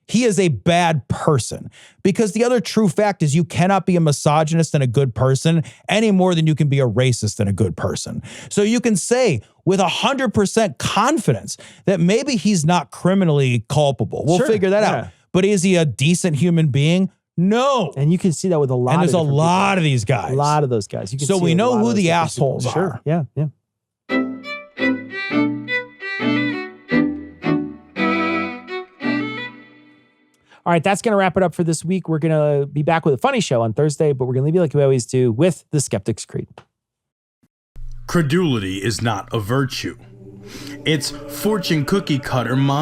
He is a bad person, because the other true fact is you cannot be a misogynist and a good person any more than you can be a racist and a good person. So you can say with 100% confidence that maybe he's not criminally culpable. We'll figure that out. But is he a decent human being? No. And you can see that with a lot and of there's a lot of these guys. A lot of those guys. You can so see we know who the assholes assholes are. Yeah, yeah. All right, that's going to wrap it up for this week. We're going to be back with a funny show on Thursday, but we're going to leave you like we always do with the Skeptic's Creed. Credulity is not a virtue. It's fortune cookie cutter mommy